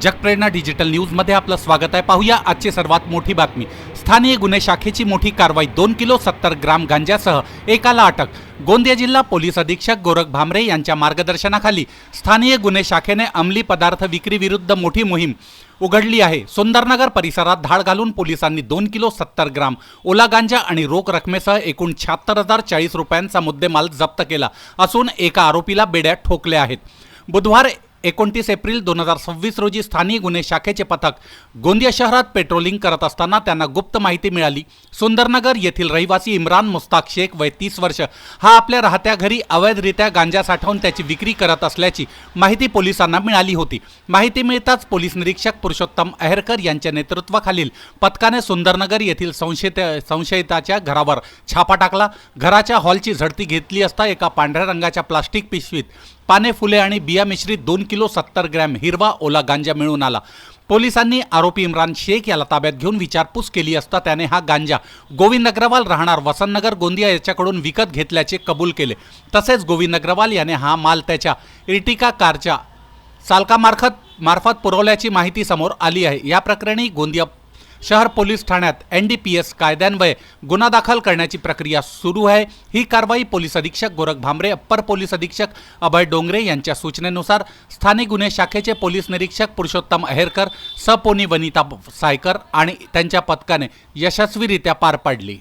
जगप्रेरणा digital न्यूजमध्ये आपलं स्वागत आहे। पाहूया आजची सर्वात मोठी बातमी। स्थानीय गुन्हे शाखेची मोठी कारवाई। 2 किलो 70 ग्राम गांजासह एकाला अटक। गोंदिया जिल्हा पोलीस अधीक्षक गोरख भामरे यांच्या मार्गदर्शनाखाली स्थानीय गुन्हे शाखेने अंमली पदार्थ विक्री विरुद्ध मोठी मोहीम उघडली आहे। सुंदरनगर परिसरात धाड घालून पोलिसांनी 2 किलो 70 ग्राम ओला गांजा आणि रोख रकमेसह एकूण 76,040 रुपयांचा मुद्देमाल जप्त केला असून एका आरोपीला बेड्या ठोकल्या आहेत। बुधवार 29 एप्रिल 2026 रोजी स्थानीय गुन्हे शाखेचे पथक गोंदिया शहरात पेट्रोलिंग करत असताना त्यांना गुप्त माहिती मिळाली। सुंदरनगर येथील रहिवासी इम्रान मुस्ताक शेख वय 30 वर्ष हा आपल्या राहत्या घरी अवैधरित्या गांजा साठवून त्याची विक्री करत असल्याची माहिती पोलिसांना मिळाली होती। माहिती मिळताच पोलीस निरीक्षक पुरुषोत्तम अहेरकर यांच्या नेतृत्वाखालील पथकाने सुंदरनगर येथील संशयिताच्या घरावर छापा टाकला। घराच्या हॉलची झडती घेतली असता एका पांढऱ्या रंगाच्या प्लास्टिक पिशवीत पाने, फुले आणि बिया मिश्रित 2 किलो 70 ग्रॅम हिरवा ओला गांजा मिळून आला। पोलिसांनी आरोपी इम्रान शेख याला ताब्यात घेऊन विचारपूस केली असता त्याने हा गांजा गोविंद अग्रवाल राहणार वसंतनगर गोंदिया याच्याकडून विकत घेतल्याचे कबूल केले। तसेच गोविंद अग्रवाल याने हा माल त्याच्या इर्टिका कारच्या चालकामार्फत पुरवल्याची माहिती समोर आली आहे। या प्रकरणी गोंदिया शहर पोलीस ठाण्यात NDPS कायद्यान्वये गुन्हा दाखल करण्याची प्रक्रिया सुरू आहे। ही कारवाई पोलीस अधीक्षक गोरख भामरे, अप्पर पोलीस अधीक्षक अभय डोंगरे यांच्या सूचनेनुसार स्थानिक गुन्हे शाखेचे पोलीस निरीक्षक पुरुषोत्तम अहेरकर, सपोनी वनिता सायकर आणि त्यांच्या पथकाने यशस्वीरित्या पार पाडली।